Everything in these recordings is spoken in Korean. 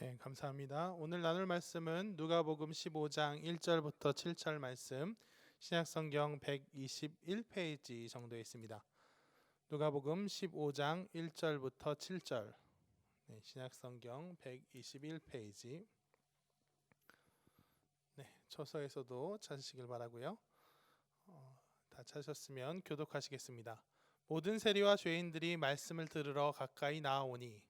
네, 감사합니다. 오늘 나눌 말씀은 누가복음 15장 1절부터 7절 말씀, 신약성경 121페이지 정도에 있습니다. 누가복음 15장 1절부터 7절, 신약성경 121페이지. 초서에서도 찾으시길 바라고요. 다 찾으셨으면 교독하시겠습니다. 모든 세리와 죄인들이 말씀을 들으러 가까이 나아오니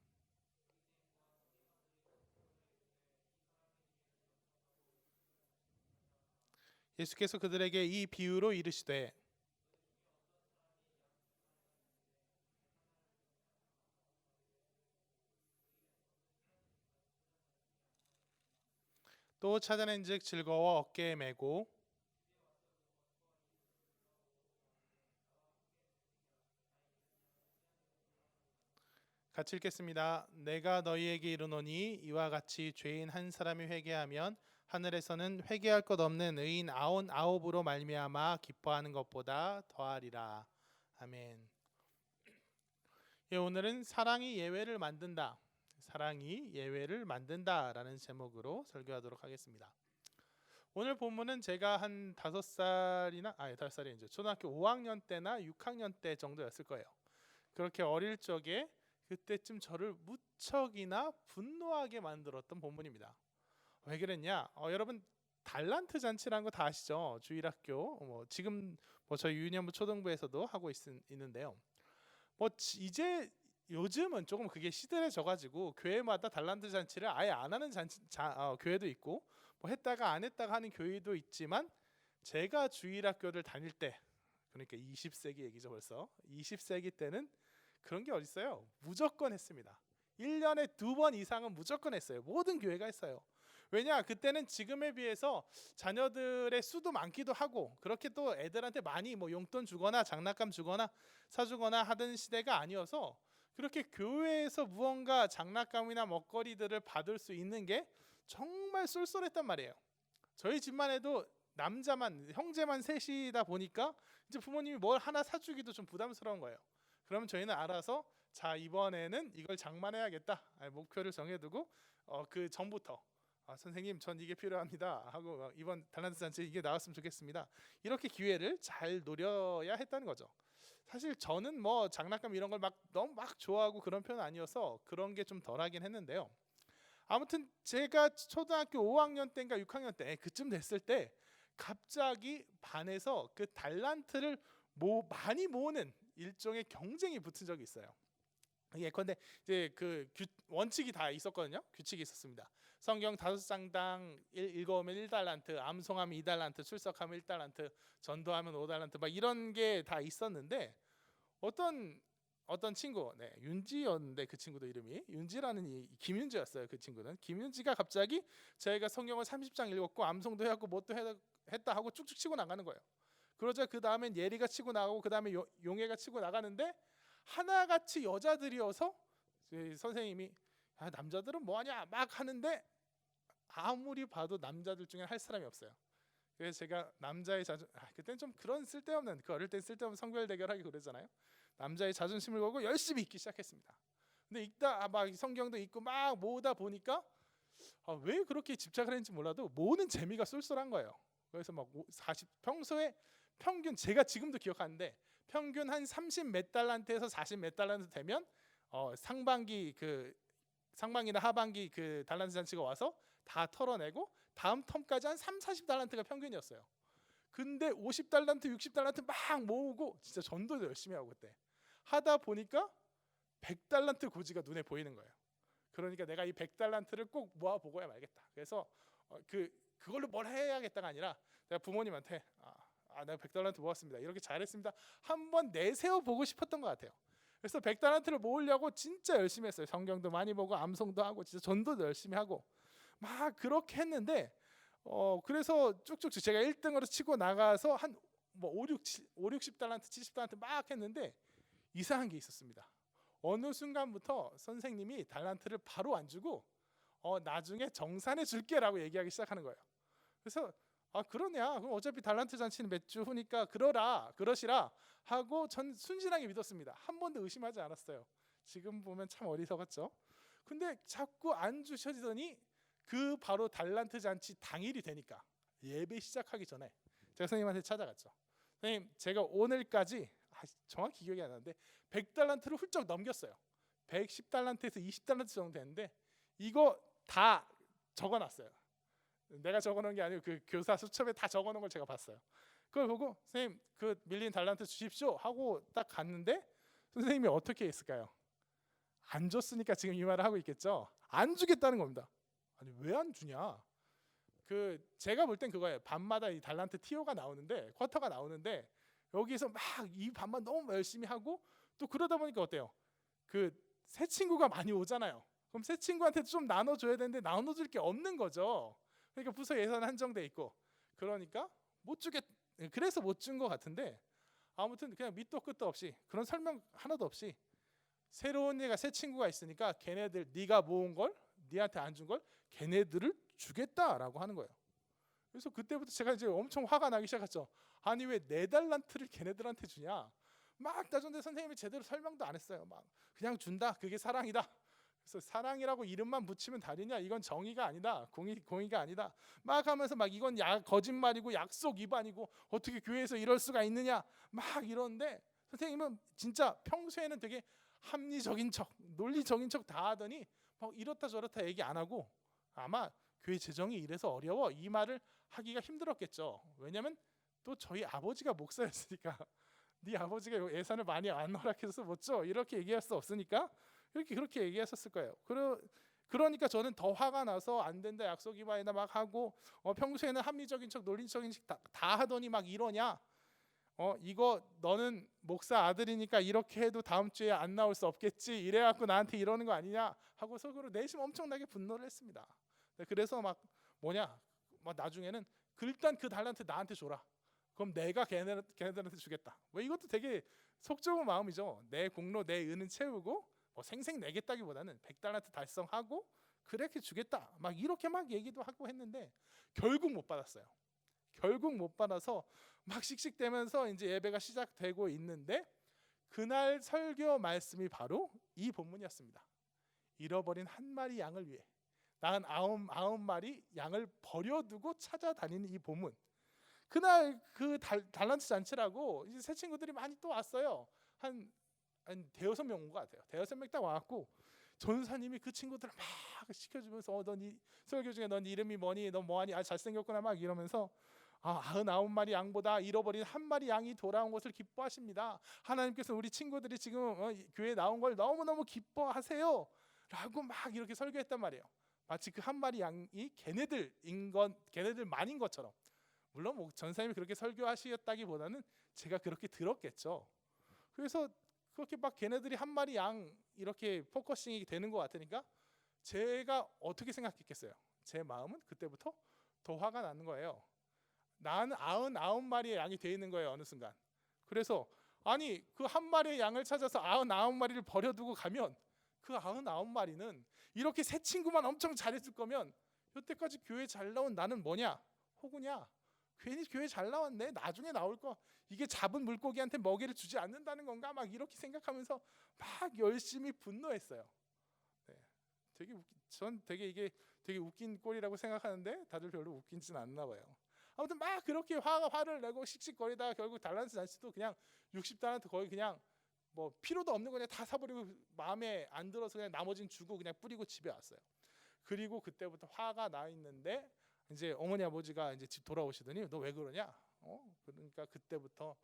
예수께서 그들에게 이 비유로 이르시되 또 찾아낸즉 즐거워 어깨에 메고 같이 읽겠습니다. 내가 너희에게 이르노니 이와 같이 죄인 한 사람이 회개하면 하늘에서는 회개할 것 없는 의인 99으로 말미암아 기뻐하는 것보다 더하리라. 아멘. 오늘은 사랑이 예외를 만든다. 사랑이 예외를 만든다라는 제목으로 설교하도록 하겠습니다. 오늘 본문은 제가 한 5살이 이제 초등학교 5학년 때나 6학년 때 정도였을 거예요. 그렇게 어릴 적에 그때쯤 저를 무척이나 분노하게 만들었던 본문입니다. 왜 그랬냐? 여러분 달란트 잔치라는 거 다 아시죠? 주일학교 지금 저희 유년부 초등부에서도 하고 있는데요. 이제 요즘은 조금 그게 시들해져가지고 교회마다 달란트 잔치를 아예 안 하는 교회도 있고 했다가 안 했다가 하는 교회도 있지만 제가 주일학교를 다닐 때, 그러니까 20세기 얘기죠. 벌써 20세기 때는 그런 게 어딨어요? 무조건 했습니다. 1년에 2번 이상은 무조건 했어요. 모든 교회가 했어요. 왜냐? 그때는 지금에 비해서 자녀들의 수도 많기도 하고 그렇게 또 애들한테 많이 용돈 주거나 장난감 주거나 사주거나 하던 시대가 아니어서 그렇게 교회에서 무언가 장난감이나 먹거리들을 받을 수 있는 게 정말 쏠쏠했단 말이에요. 저희 집만 해도 형제만 셋이다 보니까 이제 부모님이 뭘 하나 사주기도 좀 부담스러운 거예요. 그러면 저희는 알아서 자 이번에는 이걸 장만해야겠다 목표를 정해두고 그 전부터 선생님 전 이게 필요합니다 하고 이번 달란트 잔치 이게 나왔으면 좋겠습니다. 이렇게 기회를 잘 노려야 했다는 거죠. 사실 저는 장난감 이런 걸 너무 좋아하고 그런 편은 아니어서 그런 게 좀 덜하긴 했는데요. 아무튼 제가 초등학교 5학년 때인가 6학년 때 그쯤 됐을 때 갑자기 반에서 그 달란트를 많이 모으는 일종의 경쟁이 붙은 적이 있어요. 예컨대 이제 그 원칙이 다 있었거든요. 규칙이 있었습니다. 성경 5장당 읽어오면 1달란트, 암송하면 2달란트, 출석하면 1달란트, 전도하면 5달란트 막 이런 게 다 있었는데 어떤 친구, 윤지였는데 그 친구도 이름이 윤지라는 김윤지였어요. 그 친구는 김윤지가 갑자기 저희가 성경을 30장 읽었고 암송도 해갖고 뭣도 했다 하고 쭉쭉 치고 나가는 거예요. 그러자 그 다음엔 예리가 치고 나가고 그 다음에 용혜가 치고 나가는데 하나같이 여자들이어서 선생님이 남자들은 뭐하냐 막 하는데 아무리 봐도 남자들 중에 할 사람이 없어요. 그래서 제가 남자의 그때는 좀 그런 쓸데없는 어릴 땐 쓸데없는 성별 대결하기 그러잖아요. 남자의 자존심을 걸고 열심히 읽기 시작했습니다. 근데 읽다 막 성경도 읽고 막 모으다 보니까 왜 그렇게 집착을 했는지 몰라도 모으는 재미가 쏠쏠한 거예요. 그래서 평소에 평균 제가 지금도 기억하는데 평균 한 30 몇 달란트에서 40 몇 달란트 되면 상반기나 하반기 그 달란트 잔치가 와서 다 털어내고 다음 텀까지 한 3, 40달란트가 평균이었어요. 근데 50달란트, 60달란트 막 모으고 진짜 전도도 열심히 하고 그때 하다 보니까 100달란트 고지가 눈에 보이는 거예요. 그러니까 내가 이 100달란트를 꼭 모아보고야 말겠다. 그래서 그걸로 뭘 해야겠다가 아니라 내가 부모님한테 내가 100달란트 모았습니다. 이렇게 잘했습니다. 한번 내세워 보고 싶었던 것 같아요. 그래서 100달란트를 모으려고 진짜 열심히 했어요. 성경도 많이 보고 암송도 하고 진짜 전도도 열심히 하고 막 그렇게 했는데 그래서 쭉쭉 제가 1등으로 치고 나가서 한 5, 60달란트, 70달란트 막 했는데 이상한 게 있었습니다. 어느 순간부터 선생님이 달란트를 바로 안 주고 나중에 정산해 줄게라고 얘기하기 시작하는 거예요. 그래서 그러냐? 그럼 어차피 달란트 잔치는 몇 주 후니까 그러시라 하고 전 순진하게 믿었습니다. 한 번도 의심하지 않았어요. 지금 보면 참 어리석었죠. 근데 자꾸 안 주셔지더니 그 바로 달란트 잔치 당일이 되니까 예배 시작하기 전에 제가 선생님한테 찾아갔죠. 선생님, 제가 오늘까지 정확히 기억이 안 나는데 100달란트를 훌쩍 넘겼어요. 110달란트에서 20달란트 정도 되는데 이거 다 적어놨어요. 내가 적어놓은 게 아니고 그 교사 수첩에 다 적어놓은 걸 제가 봤어요. 그걸 보고 선생님 그 밀린 달란트 주십시오 하고 딱 갔는데 선생님이 어떻게 했을까요? 안 줬으니까 지금 이 말을 하고 있겠죠. 안 주겠다는 겁니다. 아니 왜 안 주냐? 그 제가 볼 땐 그거예요. 밤마다 이 달란트 티오가 나오는데 쿼터가 나오는데 여기서 막 이 밤만 너무 열심히 하고 또 그러다 보니까 어때요? 그 새 친구가 많이 오잖아요. 그럼 새 친구한테 좀 나눠줘야 되는데 나눠줄 게 없는 거죠. 그러니까 부서 예산 한정돼 있고 그러니까 못 주겠. 그래서 못 준 것 같은데 아무튼 그냥 밑도 끝도 없이 그런 설명 하나도 없이 새로운 애가 새 친구가 있으니까 걔네들 네가 모은 걸 네한테 안 준 걸 걔네들을 주겠다라고 하는 거예요. 그래서 그때부터 제가 이제 엄청 화가 나기 시작했죠. 아니 왜 4달란트를 걔네들한테 주냐? 막 나중에 선생님이 제대로 설명도 안 했어요. 막 그냥 준다. 그게 사랑이다. 그래서 사랑이라고 이름만 붙이면 다르냐? 이건 정의가 아니다. 공의가 아니다. 막 하면서 막 이건 거짓말이고 약속 위반이고 어떻게 교회에서 이럴 수가 있느냐? 막 이러는데 선생님은 진짜 평소에는 되게 합리적인 척, 논리적인 척 다 하더니 막 이렇다 저렇다 얘기 안 하고 아마 교회 재정이 이래서 어려워 이 말을 하기가 힘들었겠죠. 왜냐하면 또 저희 아버지가 목사였으니까 네 아버지가 예산을 많이 안 허락해서 못 줘 이렇게 얘기할 수 없으니까 그렇게 얘기했었을 거예요. 그러니까 저는 더 화가 나서 안 된다 약속 위반이나 막 하고 평소에는 합리적인 척 논리적인 척 다 하더니 막 이러냐? 이거 너는 목사 아들이니까 이렇게 해도 다음 주에 안 나올 수 없겠지 이래갖고 나한테 이러는 거 아니냐 하고 속으로 내심 엄청나게 분노를 했습니다. 그래서 막 나중에는 일단 그 달란트 나한테 줘라. 그럼 내가 걔네들한테 주겠다. 뭐 이것도 되게 속 좁은 마음이죠. 내 공로 내 은은 채우고 뭐 생생 내겠다기보다는 100달란트 달성하고 그렇게 주겠다. 막 이렇게 막 얘기도 하고 했는데 결국 못 받았어요. 결국 못 받아서 막 씩씩대면서 이제 예배가 시작되고 있는데 그날 설교 말씀이 바로 이 본문이었습니다. 잃어버린 한 마리 양을 위해 낳은 아홉 마리 양을 버려두고 찾아다니는 이 본문. 그날 그 달란트 잔치라고 이제 새 친구들이 많이 또 왔어요. 한 대여섯 명 온 것 같아요. 대여섯 명 딱 와갖고 전사님이 그 친구들을 막 시켜주면서 넌 설교 중에 넌 이름이 뭐니? 너 뭐하니? 잘생겼구나 막 이러면서 99마리 양보다 잃어버린 한 마리 양이 돌아온 것을 기뻐하십니다. 하나님께서 우리 친구들이 지금 교회에 나온 걸 너무너무 기뻐하세요 라고 막 이렇게 설교했단 말이에요. 마치 그 한 마리 양이 걔네들만인 것처럼. 물론 뭐 전사님이 그렇게 설교하시었다기보다는 제가 그렇게 들었겠죠. 그래서 그렇게 막 걔네들이 한 마리 양 이렇게 포커싱이 되는 것 같으니까 제가 어떻게 생각했겠어요? 제 마음은 그때부터 더 화가 나는 거예요. 나는 99마리의 양이 돼 있는 거예요. 어느 순간. 그래서 아니 그 한 마리의 양을 찾아서 99마리를 버려두고 가면 그 99마리는 이렇게 새 친구만 엄청 잘해줄 거면 여태까지 교회 잘 나온 나는 뭐냐? 호구냐? 괜히 교회 잘 나왔네. 나중에 나올 거 이게 잡은 물고기한테 먹이를 주지 않는다는 건가? 막 이렇게 생각하면서 막 열심히 분노했어요. 네. 전 이게 되게 웃긴 꼴이라고 생각하는데 다들 별로 웃긴지는 않나 봐요. 아무튼 막 그렇게 화를 내고 씩씩거리다가 결국 달란트 잔치도 그냥 60달란트 거의 그냥 뭐 필요도 없는 거 그냥 다 사버리고 마음에 안 들어서 그냥 나머지는 주고 그냥 뿌리고 집에 왔어요. 그리고 그때부터 화가 나 있는데 이제 어머니 아버지가 이제 집 돌아오시더니 너 왜 그러냐? 그러니까 그때부터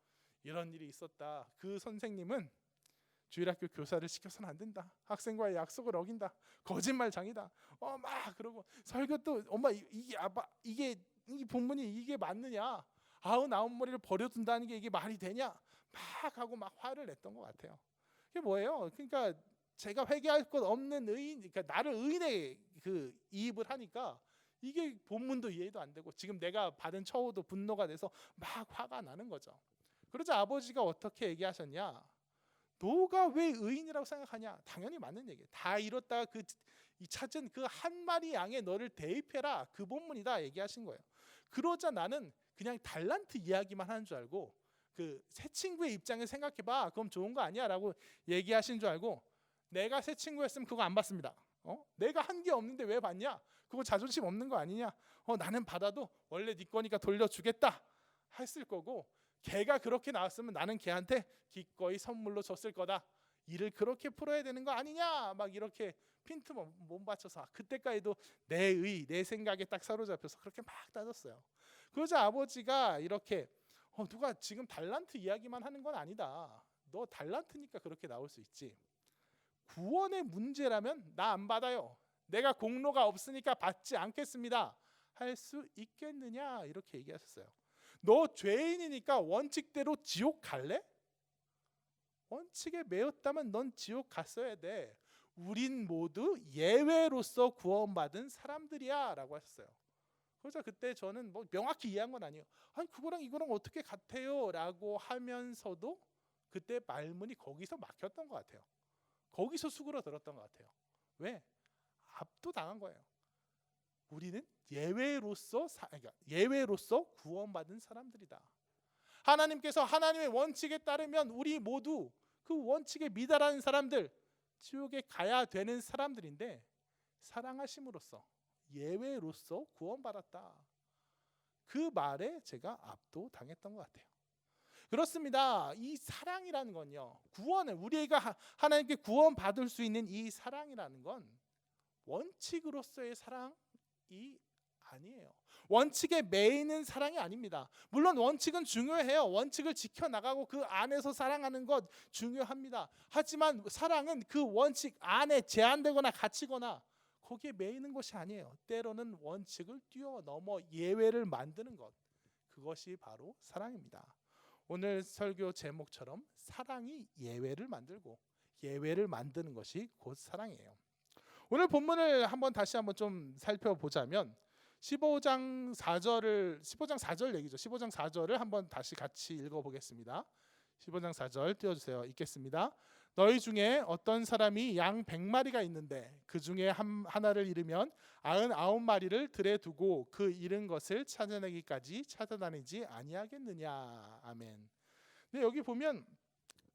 이런 일이 있었다. 그 선생님은 주일학교 교사를 시켜서는 안 된다. 학생과의 약속을 어긴다. 거짓말장이다. 막 그러고 설교 또 엄마 이게 아빠 이게 이 본문이 이게 맞느냐? 99마리를 버려둔다는 게 이게 말이 되냐? 막 하고 막 화를 냈던 것 같아요. 이게 뭐예요? 그러니까 제가 회개할 것 없는 의인, 그러니까 나를 의인에 그 이입을 하니까 이게 본문도 이해도 안 되고 지금 내가 받은 처우도 분노가 돼서 막 화가 나는 거죠. 그러자 아버지가 어떻게 얘기하셨냐? 너가 왜 의인이라고 생각하냐? 당연히 맞는 얘기예요. 다 잃었다가 이 찾은 그 한 마리 양에 너를 대입해라. 그 본문이다 얘기하신 거예요. 그러자 나는 그냥 달란트 이야기만 하는 줄 알고 그 새 친구의 입장에 생각해봐. 그럼 좋은 거 아니야? 라고 얘기하신 줄 알고 내가 새 친구였으면 그거 안 받습니다. 내가 한 게 없는데 왜 받냐? 그거 자존심 없는 거 아니냐? 나는 받아도 원래 네 거니까 돌려주겠다 했을 거고, 걔가 그렇게 나왔으면 나는 걔한테 기꺼이 선물로 줬을 거다. 일을 그렇게 풀어야 되는 거 아니냐? 막 이렇게 핀트 못 받쳐서 그때까지도 내 생각에 딱 사로잡혀서 그렇게 막 따졌어요. 그러자 아버지가 이렇게 누가 지금 달란트 이야기만 하는 건 아니다. 너 달란트니까 그렇게 나올 수 있지. 구원의 문제라면 나 안 받아요. 내가 공로가 없으니까 받지 않겠습니다. 할 수 있겠느냐? 이렇게 얘기하셨어요. 너 죄인이니까 원칙대로 지옥 갈래? 원칙에 매였다면 넌 지옥 갔어야 돼. 우린 모두 예외로서 구원받은 사람들이야 라고 하셨어요. 그래서 그때 저는 뭐 명확히 이해한 건 아니에요. 아니 그거랑 이거랑 어떻게 같아요? 라고 하면서도 그때 말문이 거기서 막혔던 것 같아요. 거기서 수그러들었던 것 같아요. 왜? 압도당한 거예요. 우리는 예외로서 구원받은 사람들이다. 하나님께서 하나님의 원칙에 따르면 우리 모두 그 원칙에 미달하는 사람들, 지옥에 가야 되는 사람들인데 사랑하심으로써 예외로서 구원받았다. 그 말에 제가 압도당했던 것 같아요. 그렇습니다. 이 사랑이라는 건요, 구원을 우리가 하나님께 구원받을 수 있는 이 사랑이라는 건 원칙으로서의 사랑이 아니에요. 원칙에 매이는 사랑이 아닙니다. 물론 원칙은 중요해요. 원칙을 지켜나가고 그 안에서 사랑하는 것 중요합니다. 하지만 사랑은 그 원칙 안에 제한되거나 갇히거나 거기에 매이는 것이 아니에요. 때로는 원칙을 뛰어넘어 예외를 만드는 것, 그것이 바로 사랑입니다. 오늘 설교 제목처럼 사랑이 예외를 만들고 예외를 만드는 것이 곧 사랑이에요. 오늘 본문을 다시 한번 좀 살펴보자면 15장 4절 얘기죠. 15장 4절을 한번 다시 같이 읽어보겠습니다. 15장 4절 띄워주세요. 읽겠습니다. 너희 중에 어떤 사람이 양 100마리가 있는데 그 중에 하나를 잃으면 99마리를 들에 두고 그 잃은 것을 찾아내기까지 찾아다니지 아니하겠느냐. 아멘. 근데 여기 보면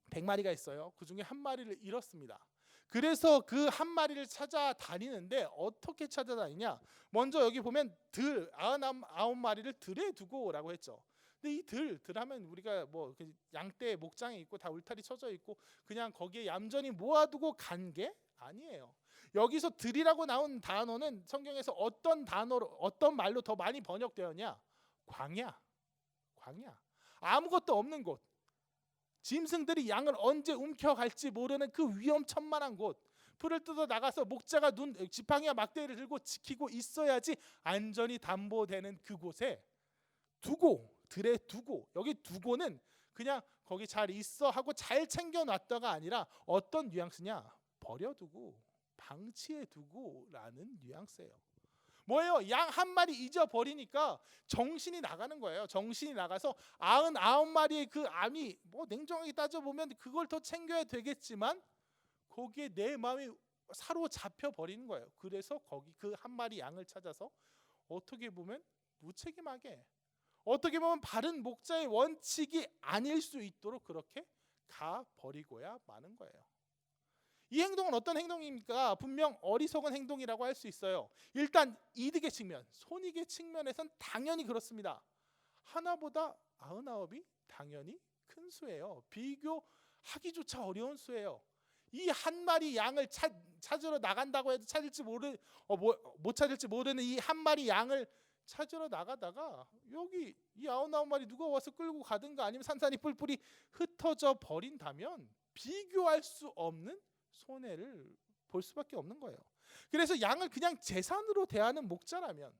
100마리가 있어요. 그 중에 한 마리를 잃었습니다. 그래서 그 한 마리를 찾아다니는데 어떻게 찾아다니냐? 먼저 여기 보면 99마리를 들에 두고라고 했죠. 근데 이 들 하면 우리가 뭐 양떼 목장에 있고 다 울타리 쳐져 있고 그냥 거기에 얌전히 모아두고 간 게 아니에요. 여기서 들이라고 나온 단어는 성경에서 어떤 말로 더 많이 번역되었냐? 광야. 아무것도 없는 곳. 짐승들이 양을 언제 움켜갈지 모르는 그 위험천만한 곳, 풀을 뜯어 나가서 목자가 지팡이와 막대기를 들고 지키고 있어야지 안전이 담보되는 그곳에 들에 두고, 여기 두고는 그냥 거기 잘 있어 하고 잘 챙겨놨다가 아니라 어떤 뉘앙스냐? 버려두고 방치해두고 라는 뉘앙스예요. 뭐예요? 양 한 마리 잊어버리니까 정신이 나가는 거예요. 정신이 나가서 99마리의 그 암이 냉정하게 따져보면 그걸 더 챙겨야 되겠지만 거기에 내 마음이 사로잡혀 버리는 거예요. 그래서 거기 그 한 마리 양을 찾아서 어떻게 보면 무책임하게, 어떻게 보면 바른 목자의 원칙이 아닐 수 있도록 그렇게 가버리고야 마는 거예요. 이 행동은 어떤 행동입니까? 분명 어리석은 행동이라고 할 수 있어요. 일단 이득의 측면, 손익의 측면에선 당연히 그렇습니다. 하나보다 99이 당연히 큰 수예요. 비교하기조차 어려운 수예요. 이 한 마리 양을 찾으러 나간다고 해도 못 찾을지 모르는 이 한 마리 양을 찾으러 나가다가 여기 이 99마리 누가 와서 끌고 가든가 아니면 산산이 뿔뿔이 흩어져 버린다면 비교할 수 없는 손해를 볼 수밖에 없는 거예요. 그래서 양을 그냥 재산으로 대하는 목자라면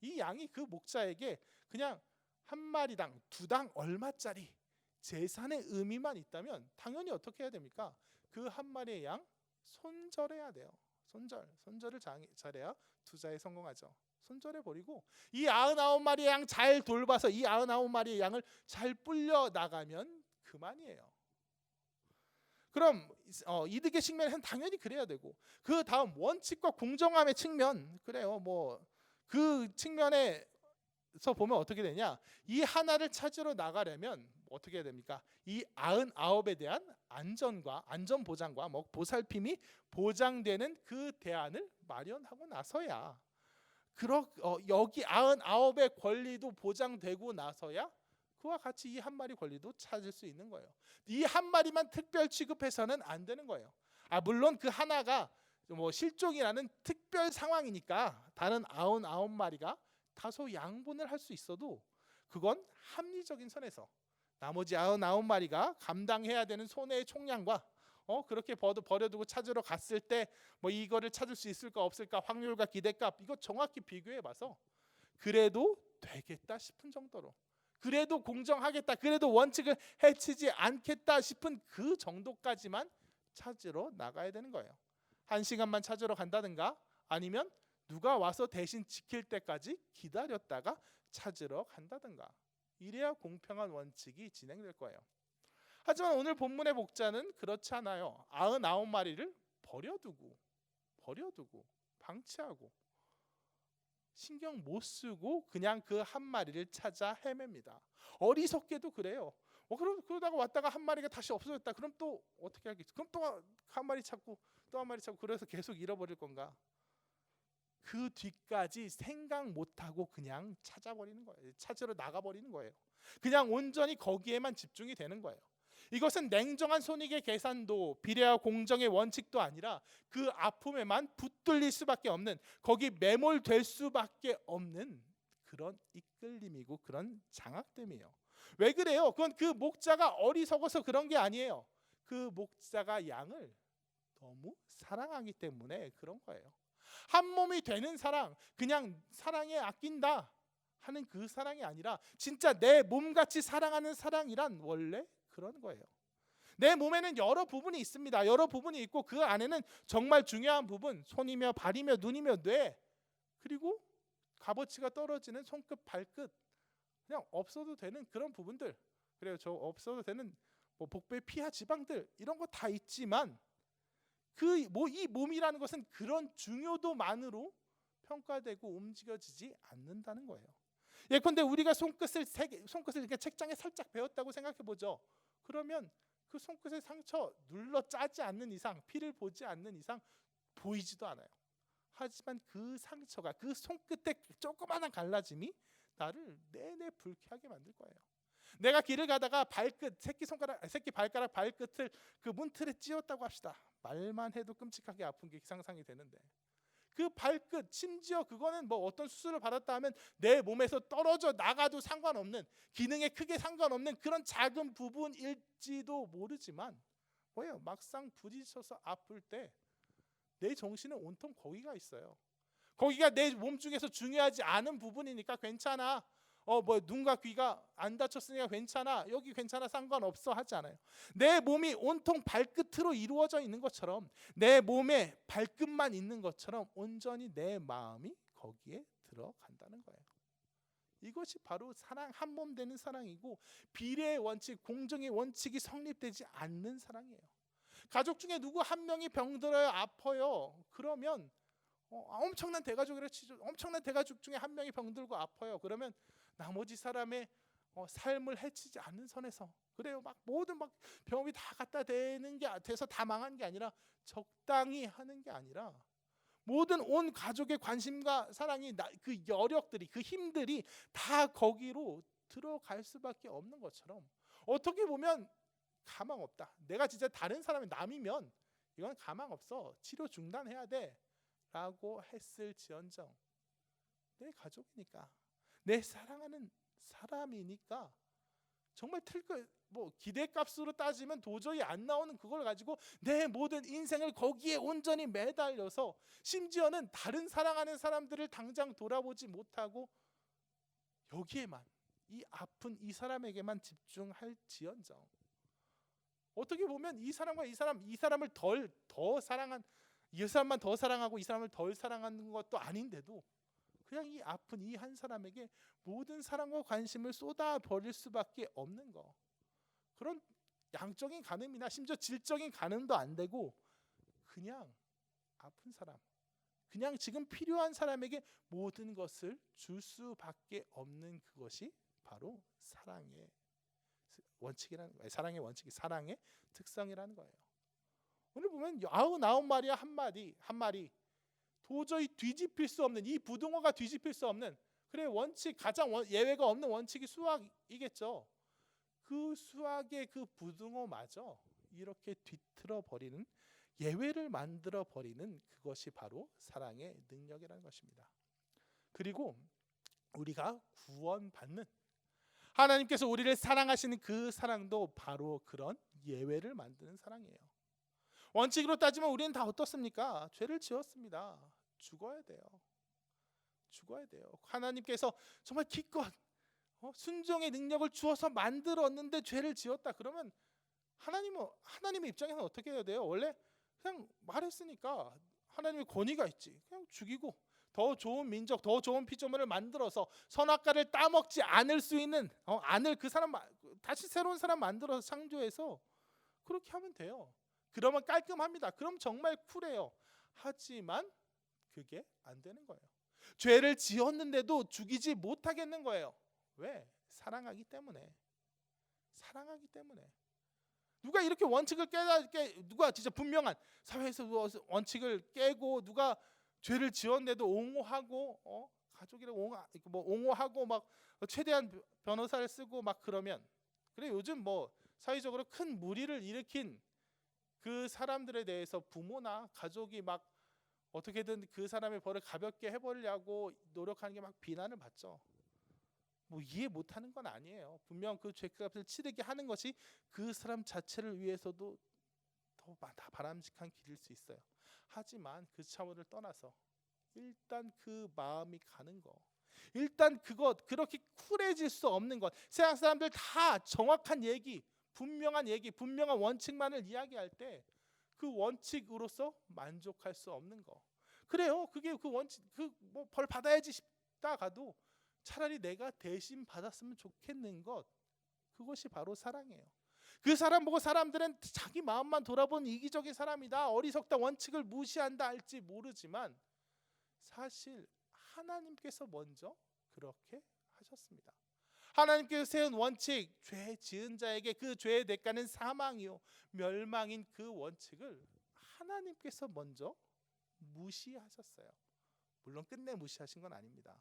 이 양이 그 목자에게 그냥 한 마리당 2당 얼마짜리 재산의 의미만 있다면 당연히 어떻게 해야 됩니까? 그 한 마리의 양 손절해야 돼요. 손절을 잘해야 투자에 성공하죠. 손절해버리고 이 99마리의 양 잘 돌봐서 이 99마리의 양을 잘 불려 나가면 그만이에요. 그럼 이득의 측면에는 당연히 그래야 되고, 그 다음 원칙과 공정함의 측면, 그래요. 그 측면에서 보면 어떻게 되냐? 이 하나를 찾으러 나가려면 어떻게 해야 됩니까? 이 99에 대한 안전과 안전 보장과 뭐 보살핌이 보장되는 그 대안을 마련하고 나서야 여기 99의 권리도 보장되고 나서야 그와 같이 이 한 마리 권리도 찾을 수 있는 거예요. 이 한 마리만 특별 취급해서는 안 되는 거예요. 물론 그 하나가 뭐 실종이라는 특별 상황이니까 다른 99마리가 다소 양분을 할 수 있어도 그건 합리적인 선에서 나머지 99마리가 감당해야 되는 손해의 총량과 그렇게 버려두고 찾으러 갔을 때 뭐 이거를 찾을 수 있을까 없을까 확률과 기대값 이거 정확히 비교해봐서 그래도 되겠다 싶은 정도로, 그래도 공정하겠다, 그래도 원칙을 해치지 않겠다 싶은 그 정도까지만 찾으러 나가야 되는 거예요. 1시간만 찾으러 간다든가 아니면 누가 와서 대신 지킬 때까지 기다렸다가 찾으러 간다든가, 이래야 공평한 원칙이 진행될 거예요. 하지만 오늘 본문의 목자는 그렇지 않아요. 99마리를 버려두고 방치하고 신경 못 쓰고 그냥 그 한 마리를 찾아 헤맵니다. 어리석게도 그래요. 그러다가 왔다가 한 마리가 다시 없어졌다. 그럼 또 어떻게 하겠지? 그럼 또 한 마리 찾고 또 한 마리 찾고 그래서 계속 잃어버릴 건가? 그 뒤까지 생각 못하고 그냥 찾아버리는 거예요. 찾으러 나가버리는 거예요. 그냥 온전히 거기에만 집중이 되는 거예요. 이것은 냉정한 손익의 계산도 비례와 공정의 원칙도 아니라 그 아픔에만 붙들릴 수밖에 없는, 거기 매몰될 수밖에 없는 그런 이끌림이고 그런 장악됨이에요. 왜 그래요? 그건 그 목자가 어리석어서 그런 게 아니에요. 그 목자가 양을 너무 사랑하기 때문에 그런 거예요. 한 몸이 되는 사랑, 그냥 사랑에 아낀다 하는 그 사랑이 아니라 진짜 내 몸같이 사랑하는 사랑이란 원래 그런 거예요. 내 몸에는 여러 부분이 있습니다. 여러 부분이 있고 그 안에는 정말 중요한 부분, 손이며 발이며 눈이며 뇌, 그리고 값어치가 떨어지는 손끝 발끝, 그냥 없어도 되는 그런 부분들, 그래요. 저 없어도 되는 뭐 복부의 피하 지방들, 이런 거 다 있지만 이 몸이라는 것은 그런 중요도만으로 평가되고 움직여지지 않는다는 거예요. 예컨대 우리가 손끝을 이렇게 책장에 살짝 베었다고 생각해 보죠. 그러면 그 손끝의 상처 눌러 짜지 않는 이상, 피를 보지 않는 이상 보이지도 않아요. 하지만 그 상처가, 그 손끝의 조그마한 갈라짐이 나를 내내 불쾌하게 만들 거예요. 내가 길을 가다가 새끼 발가락 발끝을 그 문틀에 찧었다고 합시다. 말만 해도 끔찍하게 아픈 게 상상이 되는데, 그 발끝, 심지어 그거는 뭐 어떤 수술을 받았다 하면 내 몸에서 떨어져 나가도 상관없는, 기능에 크게 상관없는 그런 작은 부분일지도 모르지만 뭐예요? 막상 부딪혀서 아플 때 내 정신은 온통 거기가 있어요. 거기가 내 몸 중에서 중요하지 않은 부분이니까 괜찮아. 뭐 눈과 귀가 안 다쳤으니까 괜찮아. 여기 괜찮아. 상관없어 하지 않아요. 내 몸이 온통 발끝으로 이루어져 있는 것처럼, 내 몸에 발끝만 있는 것처럼 온전히 내 마음이 거기에 들어간다는 거예요. 이것이 바로 사랑, 한 몸 되는 사랑이고 비례의 원칙, 공정의 원칙이 성립되지 않는 사랑이에요. 가족 중에 누구 한 명이 병들어요, 아파요. 그러면 엄청난 대가족이라 치죠. 엄청난 대가족 중에 한 명이 병들고 아파요. 그러면 나머지 사람의 삶을 해치지 않는 선에서, 그래요. 막 모든 막 병이 다 갖다 대는 게 돼서 다 망한 게 아니라 적당히 하는 게 아니라 모든 온 가족의 관심과 사랑이 그 여력들이, 그 힘들이 다 거기로 들어갈 수밖에 없는 것처럼, 어떻게 보면 가망 없다. 내가 진짜 다른 사람이 남이면 이건 가망 없어. 치료 중단해야 돼. 라고 했을지언정 내 가족이니까, 내 사랑하는 사람이니까 정말 뭐 기대값으로 따지면 도저히 안 나오는 그걸 가지고 내 모든 인생을 거기에 온전히 매달려서, 심지어는 다른 사랑하는 사람들을 당장 돌아보지 못하고 여기에만, 이 아픈 이 사람에게만 집중할지언정, 어떻게 보면 이 사람과 이 사람을 더 사랑한, 이 사람만 더 사랑하고 이 사람을 덜 사랑하는 것도 아닌데도 그냥 이 아픈 이 한 사람에게 모든 사랑과 관심을 쏟아 버릴 수밖에 없는 거, 그런 양적인 간음이나 심지어 질적인 간음도 안 되고 그냥 아픈 사람, 그냥 지금 필요한 사람에게 모든 것을 줄 수밖에 없는 그것이 바로 원칙이라는 거예요. 사랑의 원칙이 사랑의 특성이라는 거예요. 오늘 보면 99마리와 한 마리 도저히 뒤집힐 수 없는, 이 부등호가 뒤집힐 수 없는, 그래 원칙, 가장 예외가 없는 원칙이 수학이겠죠. 그 수학의 그 부등호마저 이렇게 뒤틀어 버리는, 예외를 만들어 버리는 그것이 바로 사랑의 능력이라는 것입니다. 그리고 우리가 구원받는, 하나님께서 우리를 사랑하시는 그 사랑도 바로 그런 예외를 만드는 사랑이에요. 원칙으로 따지면 우리는 다 어떻습니까? 죄를 지었습니다. 죽어야 돼요. 하나님께서 정말 기껏 순종의 능력을 주어서 만들었는데 죄를 지었다 그러면 하나님의 입장에서는 어떻게 해야 돼요? 원래 그냥 말했으니까 하나님의 권위가 있지. 그냥 죽이고 더 좋은 민족, 더 좋은 피조물을 만들어서 선악과를 따먹지 않을 수 있는, 않을 그 사람, 다시 새로운 사람 만들어서 창조해서 그렇게 하면 돼요. 그러면 깔끔합니다. 그럼 정말 쿨해요. 하지만 그게 안 되는 거예요. 죄를 지었는데도 죽이지 못하겠는 거예요. 왜? 사랑하기 때문에. 누가 이렇게 원칙을 누가 진짜 분명한 사회에서 원칙을 깨고 누가 죄를 지었는데도 옹호하고 가족이랑 옹호하고 막 최대한 변호사를 쓰고 막 그러면, 그래 요즘 뭐 사회적으로 큰 무리를 일으킨 그 사람들에 대해서 부모나 가족이 막 어떻게든 그 사람의 벌을 가볍게 해보려고 노력하는 게 막 비난을 받죠. 뭐 이해 못하는 건 아니에요. 분명 그 죄값을 치르게 하는 것이 그 사람 자체를 위해서도 더 바람직한 길일 수 있어요. 하지만 그 차원을 떠나서 일단 그 마음이 가는 거, 일단 그렇게 쿨해질 수 없는 것, 세상 사람들 다 정확한 얘기, 분명한 원칙만을 이야기할 때 그 원칙으로서 만족할 수 없는 거. 그래요. 그게 그 원칙, 뭐 벌 받아야지 싶다가도 차라리 내가 대신 받았으면 좋겠는 것, 그것이 바로 사랑이에요. 그 사람 보고 사람들은 자기 마음만 돌아보는 이기적인 사람이다, 어리석다, 원칙을 무시한다 할지 모르지만 사실 하나님께서 먼저 그렇게 하셨습니다. 하나님께서 세운 원칙, 죄 지은 자에게 그 죄의 대가는 사망이요 멸망인 그 원칙을 하나님께서 먼저 무시하셨어요. 물론 끝내 무시하신 건 아닙니다.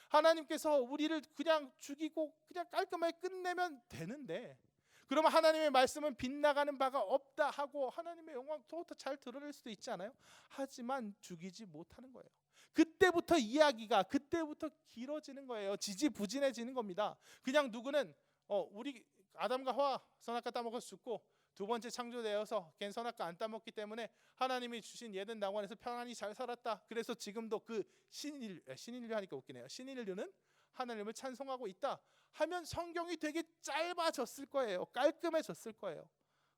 하나님께서 우리를 그냥 죽이고 그냥 깔끔하게 끝내면 되는데, 그러면 하나님의 말씀은 빗나가는 바가 없다 하고 하나님의 영광 더 잘 드러낼 수도 있지 않아요? 하지만 죽이지 못하는 거예요. 그때부터 이야기가 길어지는 거예요. 지지부진해지는 겁니다. 그냥 누구는 우리 아담과 하와 선악과 따먹어서 죽고 두 번째 창조되어서 걘 선악과 안 따먹기 때문에 하나님이 주신 예덴 낙원에서 편안히 잘 살았다. 그래서 지금도 그 신인류 하니까 웃기네요. 신인류는 하나님을 찬송하고 있다 하면 성경이 되게 짧아졌을 거예요. 깔끔해졌을 거예요.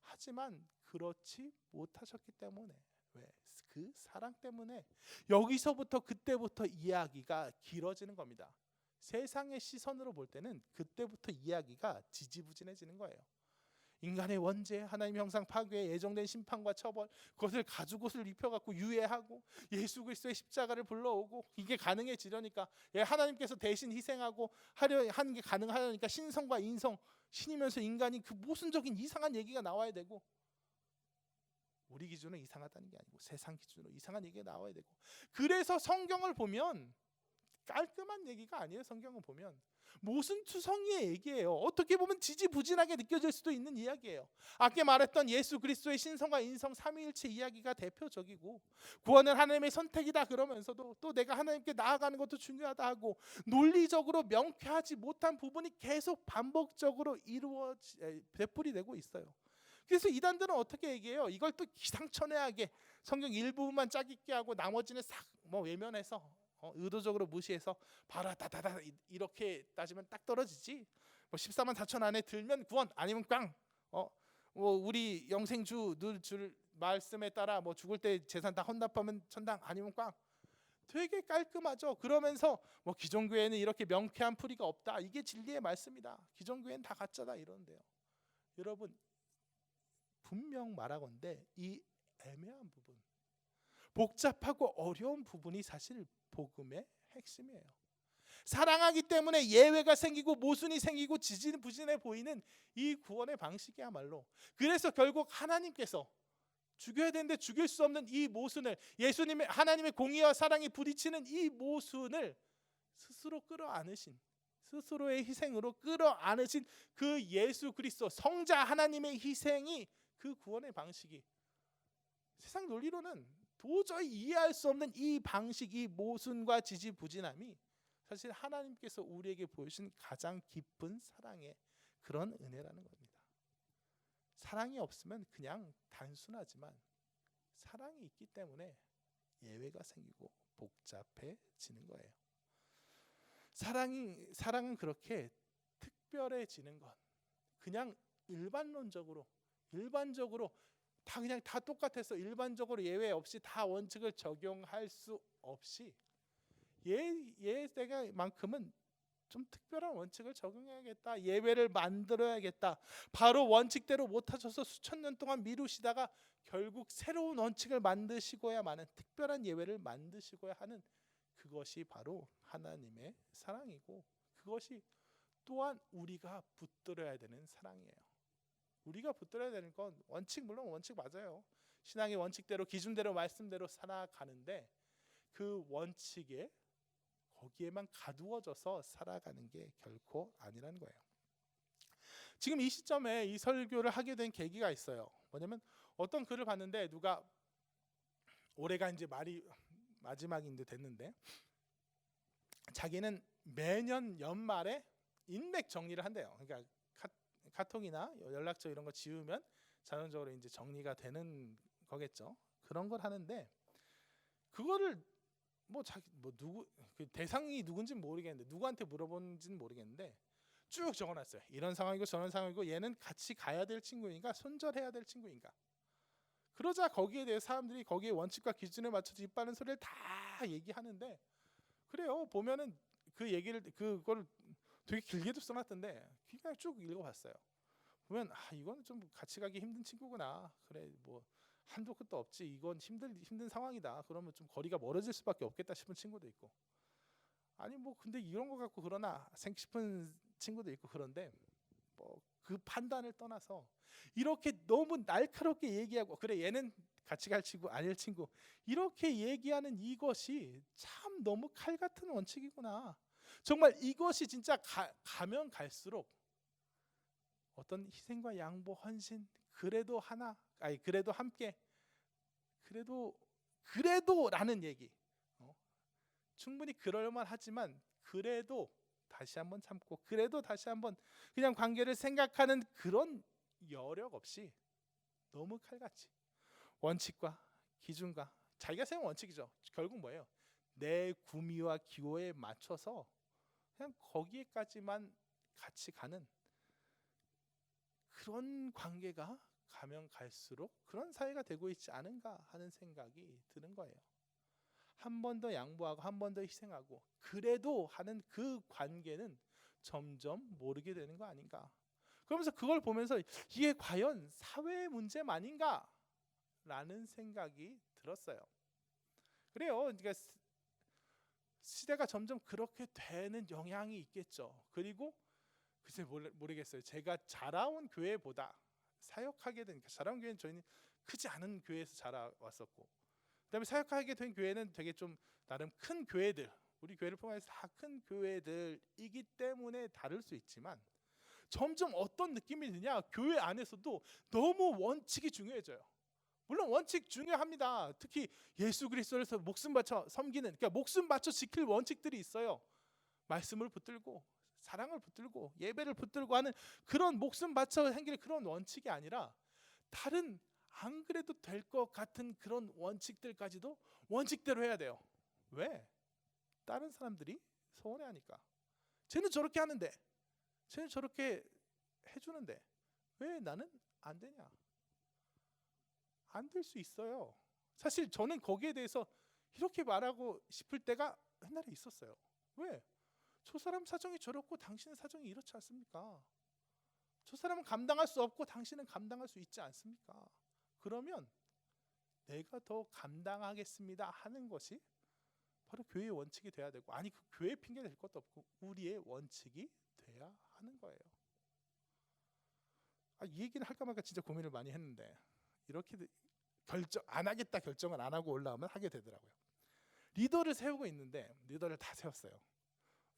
하지만 그렇지 못하셨기 때문에, 왜? 그 사랑 때문에 여기서부터 그때부터 이야기가 길어지는 겁니다. 세상의 시선으로 볼 때는 그때부터 이야기가 지지부진해지는 거예요. 인간의 원죄, 하나님의 형상 파괴에 예정된 심판과 처벌, 그것을 가죽옷을 입혀갖고 유예하고 예수 그리스도의 십자가를 불러오고 이게 가능해지려니까, 하나님께서 대신 희생하고 하는 게 가능하려니까 신성과 인성, 신이면서 인간이 그 모순적인 이상한 얘기가 나와야 되고, 우리 기준으로 이상하다는 게 아니고 세상 기준으로 이상한 얘기가 나와야 되고, 그래서 성경을 보면 깔끔한 얘기가 아니에요. 성경을 보면 모순투성이의 얘기예요. 어떻게 보면 지지부진하게 느껴질 수도 있는 이야기예요. 아까 말했던 예수 그리스도의 신성과 인성 삼위일체 이야기가 대표적이고, 구원은 하나님의 선택이다 그러면서도 또 내가 하나님께 나아가는 것도 중요하다 하고, 논리적으로 명쾌하지 못한 부분이 계속 반복적으로 되풀이되고 있어요. 그래서 이단들은 어떻게 얘기해요? 이걸 또 기상천외하게 성경 일부분만 짜깁기 하고 나머지는 싹 외면해서 의도적으로 무시해서 봐라 다다다 이렇게 따지면 딱 떨어지지. 14만 4천 안에 들면 구원, 아니면 꽝. 우리 영생주 늘 줄 말씀에 따라 죽을 때 재산 다 헌납하면 천당, 아니면 꽝. 되게 깔끔하죠. 그러면서 기존 교회는 이렇게 명쾌한 풀이가 없다, 이게 진리의 말씀이다, 기존 교회는 다 가짜다 이러는데요. 여러분, 분명 말하건대 이 애매한 부분, 복잡하고 어려운 부분이 사실 복음의 핵심이에요. 사랑하기 때문에 예외가 생기고 모순이 생기고 지지부진해 보이는 이 구원의 방식이야말로, 그래서 결국 하나님께서 죽여야 되는데 죽일 수 없는 이 모순을, 예수님의 하나님의 공의와 사랑이 부딪히는 이 모순을 스스로 끌어안으신, 스스로의 희생으로 끌어안으신 그 예수 그리스도 성자 하나님의 희생이 그 구원의 방식이, 세상 논리로는 도저히 이해할 수 없는 이 방식, 이 모순과 지지부진함이 사실 하나님께서 우리에게 보여주신 가장 깊은 사랑의 그런 은혜라는 겁니다. 사랑이 없으면 그냥 단순하지만 사랑이 있기 때문에 예외가 생기고 복잡해지는 거예요. 사랑은 그렇게 특별해지는 것, 그냥 일반적으로 다 그냥 다 똑같아서 일반적으로 예외 없이 다 원칙을 적용할 수 없이 얘때가만큼은 좀 특별한 원칙을 적용해야겠다, 예외를 만들어야겠다, 바로 원칙대로 못하셔서 수천 년 동안 미루시다가 결국 새로운 원칙을 만드시고야만은, 특별한 예외를 만드시고야 하는, 그것이 바로 하나님의 사랑이고, 그것이 또한 우리가 붙들어야 되는 사랑이에요. 우리가 붙들어야 되는 건 원칙, 물론 원칙 맞아요. 신앙의 원칙대로 기준대로 말씀대로 살아가는데 그 원칙에 거기에만 가두어져서 살아가는 게 결코 아니라는 거예요. 지금 이 시점에 이 설교를 하게 된 계기가 있어요. 뭐냐면 어떤 글을 봤는데, 누가 올해가 이제 말이 마지막인데 됐는데, 자기는 매년 연말에 인맥 정리를 한대요. 그러니까 카톡이나 연락처 이런 거 지우면 자동적으로 이제 정리가 되는 거겠죠. 그런 걸 하는데, 그거를 누구 그 대상이 누군지는 모르겠는데, 누구한테 물어본지는 모르겠는데 쭉 적어놨어요. 이런 상황이고 저런 상황이고, 얘는 같이 가야 될 친구인가, 손절해야 될 친구인가. 그러자 거기에 대해 사람들이 거기에 원칙과 기준에 맞춰서 입 바른 소리를 다 얘기하는데, 그래요. 보면은 그 얘기를 그걸 되게 길게도 써놨던데 그냥 쭉 읽어봤어요. 보면 이건 좀 같이 가기 힘든 친구구나. 그래, 뭐 한도 끝도 없지. 이건 힘든 상황이다. 그러면 좀 거리가 멀어질 수밖에 없겠다 싶은 친구도 있고, 아니 뭐 근데 이런 거 갖고 그러나 싶은 친구도 있고. 그런데 뭐 그 판단을 떠나서 이렇게 너무 날카롭게 얘기하고, 그래 얘는 같이 갈 친구 아닐 친구, 이렇게 얘기하는 이것이 참 너무 칼 같은 원칙이구나. 정말 이것이 진짜 가면 갈수록 어떤 희생과 양보, 헌신, 그래도 함께, 그래도라는 얘기, 충분히 그럴만 하지만 그래도 다시 한번 참고, 그래도 다시 한번 그냥 관계를 생각하는 그런 여력 없이 너무 칼같이 원칙과 기준과 자기가 세운 원칙이죠. 결국 뭐예요? 내 구미와 기호에 맞춰서 그냥 거기에까지만 같이 가는 그런 관계가 가면 갈수록 그런 사이가 되고 있지 않은가 하는 생각이 드는 거예요. 한 번 더 양보하고 한 번 더 희생하고 그래도 하는 그 관계는 점점 모르게 되는 거 아닌가. 그러면서 그걸 보면서 이게 과연 사회의 문제만인가 라는 생각이 들었어요. 그래요. 그러니까 시대가 점점 그렇게 되는 영향이 있겠죠. 그리고 글쎄 모르겠어요. 제가 자라온 교회보다 사역하게 된, 자라온 교회는 저희는 크지 않은 교회에서 자라왔었고, 그다음에 사역하게 된 교회는 되게 좀 나름 큰 교회들, 우리 교회를 포함해서 다 큰 교회들이기 때문에 다를 수 있지만, 점점 어떤 느낌이 드냐, 교회 안에서도 너무 원칙이 중요해져요. 물론 원칙 중요합니다. 특히 예수 그리스도에서 목숨 바쳐 섬기는, 그러니까 목숨 바쳐 지킬 원칙들이 있어요. 말씀을 붙들고 사랑을 붙들고 예배를 붙들고 하는 그런 목숨 바쳐 행길 그런 원칙이 아니라, 다른 안 그래도 될 것 같은 그런 원칙들까지도 원칙대로 해야 돼요. 왜? 다른 사람들이 서운해하니까. 쟤는 저렇게 하는데, 쟤는 저렇게 해주는데 왜 나는 안 되냐? 안 될 수 있어요. 사실 저는 거기에 대해서 이렇게 말하고 싶을 때가 옛날에 있었어요. 왜? 저 사람 사정이 저렇고 당신의 사정이 이렇지 않습니까? 저 사람은 감당할 수 없고 당신은 감당할 수 있지 않습니까? 그러면 내가 더 감당하겠습니다 하는 것이 바로 교회의 원칙이 돼야 되고, 아니 그 교회 핑계 댈 것도 없고 우리의 원칙이 돼야 하는 거예요. 이 얘기는 할까 말까 진짜 고민을 많이 했는데, 이렇게 결정 안 하겠다 결정을 안 하고 올라오면 하게 되더라고요. 리더를 세우고 있는데 리더를 다 세웠어요.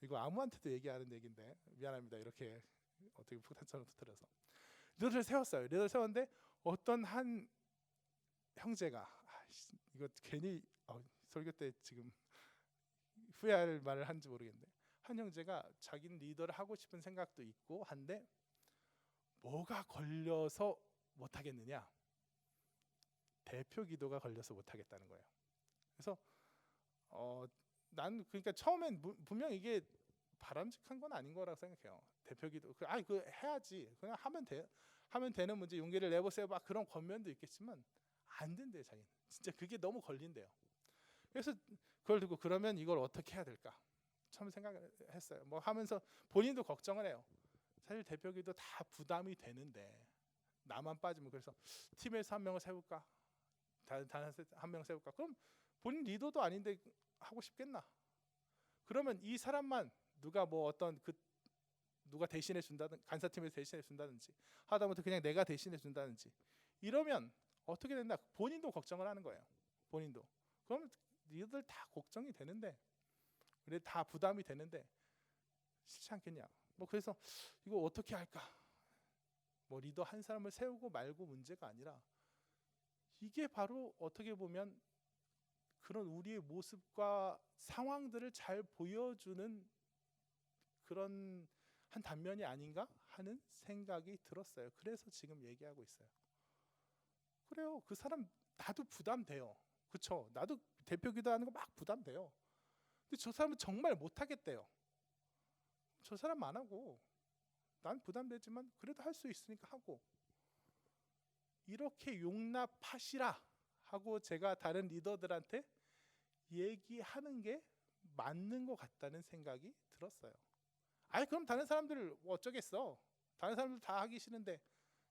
이거 아무한테도 얘기하는 얘기인데 미안합니다. 이렇게 어떻게 폭탄처럼 터뜨려서 리더를 세웠어요. 리더를 세웠는데 어떤 한 형제가 이거 괜히 설교 때 지금 후회할 말을 한지 모르겠는데, 한 형제가 자기는 리더를 하고 싶은 생각도 있고 한데 뭐가 걸려서 못하겠느냐, 대표 기도가 걸려서 못하겠다는 거예요. 그래서 난 그러니까 처음엔 분명 이게 바람직한 건 아닌 거라고 생각해요. 대표 기도 그 해야지, 그냥 하면 되는 문제, 용기를 내보세요 막 그런 권면도 있겠지만 안 된대요. 자기는 진짜 그게 너무 걸린대요. 그래서 그걸 두고 그러면 이걸 어떻게 해야 될까 처음 생각을 했어요. 뭐 하면서 본인도 걱정을 해요. 사실 대표 기도 다 부담이 되는데 나만 빠지면, 그래서 팀에서 한 명을 세울까, 다른 한 명 세울까, 그럼 본인 리더도 아닌데 하고 싶겠나? 그러면 이 사람만 누가 뭐 어떤 누가 대신해 준다든, 간사팀에서 대신해 준다든지 하다못해 그냥 내가 대신해 준다든지 이러면 어떻게 된다? 본인도 걱정을 하는 거예요. 본인도. 그럼 리더들 다 걱정이 되는데, 그래 다 부담이 되는데 싫지 않겠냐? 뭐 그래서 이거 어떻게 할까? 뭐 리더 한 사람을 세우고 말고 문제가 아니라, 이게 바로 어떻게 보면 그런 우리의 모습과 상황들을 잘 보여주는 그런 한 단면이 아닌가 하는 생각이 들었어요. 그래서 지금 얘기하고 있어요. 그래요. 그 사람 나도 부담돼요. 그렇죠? 나도 대표 기도하는 거 막 부담돼요. 근데 저 사람은 정말 못하겠대요. 저 사람 안 하고, 난 부담되지만 그래도 할 수 있으니까 하고, 이렇게 용납하시라 하고 제가 다른 리더들한테 얘기하는 게 맞는 것 같다는 생각이 들었어요. 그럼 다른 사람들 뭐 어쩌겠어? 다른 사람들 다 하기 싫은데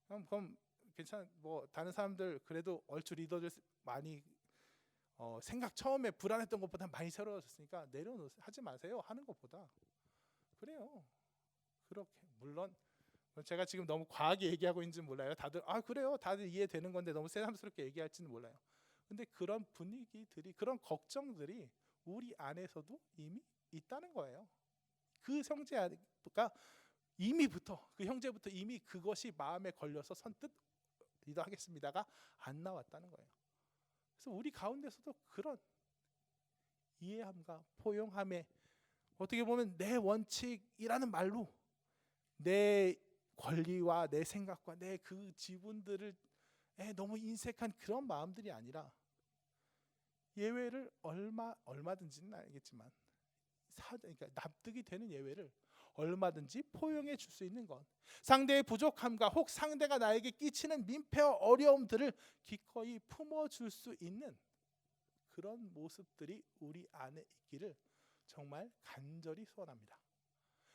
그럼 괜찮. 뭐 다른 사람들 그래도 얼추 리더들 많이 생각 처음에 불안했던 것보다 많이 새로워졌으니까 하지 마세요 하는 것보다, 그래요. 그렇게 물론 제가 지금 너무 과하게 얘기하고 있는지 몰라요. 다들 그래요, 다들 이해되는 건데 너무 새삼스럽게 얘기할지는 몰라요. 근데 그런 분위기들이, 그런 걱정들이 우리 안에서도 이미 있다는 거예요. 그 형제가 그 형제부터 이미 그것이 마음에 걸려서 선뜻 리더하겠습니다가 안 나왔다는 거예요. 그래서 우리 가운데서도 그런 이해함과 포용함에, 어떻게 보면 내 원칙이라는 말로 내 권리와 내 생각과 내 그 지분들을 너무 인색한 그런 마음들이 아니라, 예외를 얼마든지는 알겠지만 그러니까 납득이 되는 예외를 얼마든지 포용해 줄 수 있는 것, 상대의 부족함과 혹 상대가 나에게 끼치는 민폐와 어려움들을 기꺼이 품어줄 수 있는 그런 모습들이 우리 안에 있기를 정말 간절히 소원합니다.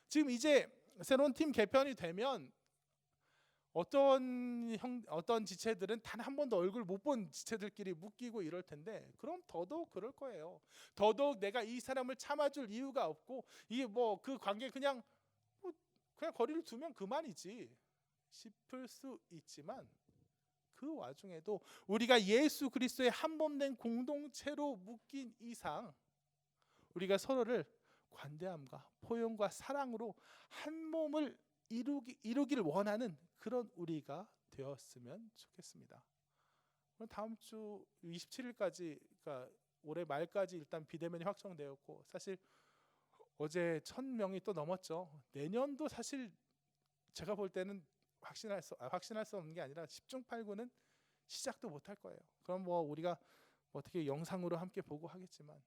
지금 이제 새로운 팀 개편이 되면 어떤 지체들은 단 한 번도 얼굴 못 본 지체들끼리 묶이고 이럴 텐데, 그럼 더더욱 그럴 거예요. 더더욱 내가 이 사람을 참아줄 이유가 없고, 이게 뭐 그 관계 그냥 거리를 두면 그만이지 싶을 수 있지만, 그 와중에도 우리가 예수 그리스도의 한 몸 된 공동체로 묶인 이상 우리가 서로를 관대함과 포용과 사랑으로 한 몸을 이루기를 원하는 그런 우리가 되었으면 좋겠습니다. 다음 주 27일까지, 그러니까 올해 말까지 일단 비대면이 확정되었고, 사실 어제 1000명이 또 넘었죠. 내년도 사실 제가 볼 때는 확신할 수 없는 게 아니라 10중 8구는 시작도 못할 거예요. 그럼 뭐 우리가 어떻게 영상으로 함께 보고 하겠지만,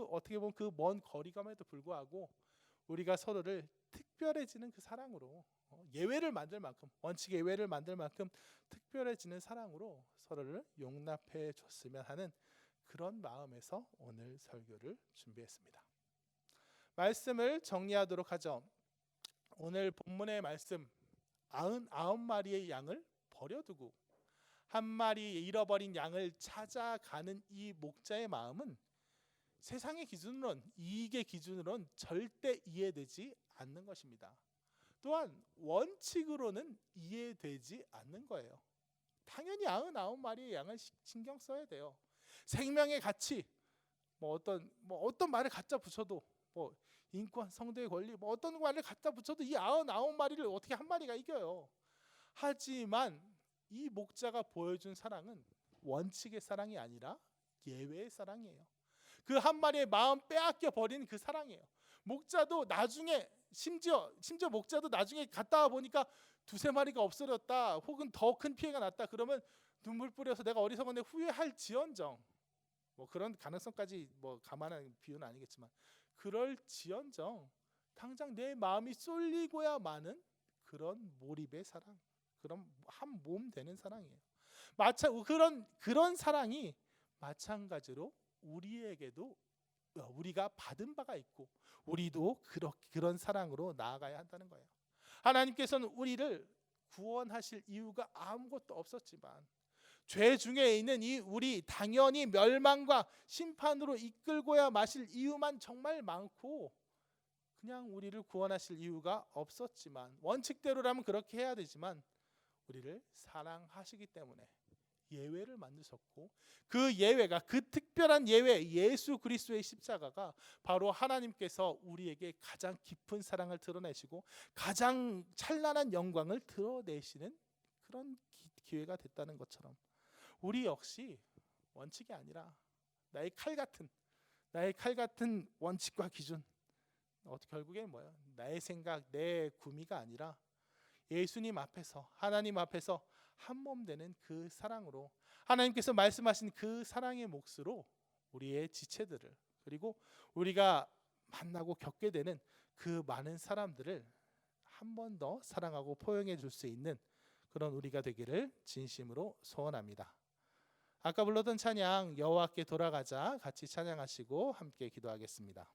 어떻게 보면 그 먼 거리감에도 불구하고 우리가 서로를 특별해지는 그 사랑으로, 예외를 만들 만큼, 원칙 예외를 만들 만큼 특별해지는 사랑으로 서로를 용납해 줬으면 하는 그런 마음에서 오늘 설교를 준비했습니다. 말씀을 정리하도록 하죠. 오늘 본문의 말씀, 99마리의 양을 버려두고 한 마리 잃어버린 양을 찾아가는 이 목자의 마음은 세상의 기준으론, 이익의 기준으론 절대 이해되지 않는 것입니다. 또한 원칙으로는 이해되지 않는 거예요. 당연히 99마리의 양을 신경 써야 돼요. 생명의 가치, 어떤 말을 갖다 붙여도, 인권, 성도의 권리, 어떤 말을 갖다 붙여도 이 99마리를 어떻게 한 마리가 이겨요. 하지만 이 목자가 보여준 사랑은 원칙의 사랑이 아니라 예외의 사랑이에요. 그 한 마리의 마음 빼앗겨 버린 그 사랑이에요. 목자도 나중에 심지어 목자도 나중에 갔다 와 보니까 2-3마리가 없어졌다, 혹은 더 큰 피해가 났다, 그러면 눈물 뿌려서 내가 어리석었네 후회할지언정, 그런 가능성까지 감안한 비유는 아니겠지만, 그럴지언정 당장 내 마음이 쏠리고야 마는 그런 몰입의 사랑, 그런 한 몸 되는 사랑이에요. 그런 사랑이 마찬가지로 우리에게도 우리가 받은 바가 있고 우리도 그런 사랑으로 나아가야 한다는 거예요. 하나님께서는 우리를 구원하실 이유가 아무것도 없었지만 죄 중에 있는 이 우리 당연히 멸망과 심판으로 이끌고야 마실 이유만 정말 많고, 그냥 우리를 구원하실 이유가 없었지만, 원칙대로라면 그렇게 해야 되지만 우리를 사랑하시기 때문에 예외를 만드셨고, 그 예외가, 그 특별한 예외 예수 그리스도의 십자가가 바로 하나님께서 우리에게 가장 깊은 사랑을 드러내시고 가장 찬란한 영광을 드러내시는 그런 기회가 됐다는 것처럼, 우리 역시 원칙이 아니라 나의 칼 같은 원칙과 기준, 결국엔 뭐예요? 나의 생각, 내 구미가 아니라 예수님 앞에서, 하나님 앞에서 한 몸 되는 그 사랑으로, 하나님께서 말씀하신 그 사랑의 몫으로 우리의 지체들을, 그리고 우리가 만나고 겪게 되는 그 많은 사람들을 한 번 더 사랑하고 포용해 줄 수 있는 그런 우리가 되기를 진심으로 소원합니다. 아까 불렀던 찬양 여호와께 돌아가자 같이 찬양하시고 함께 기도하겠습니다.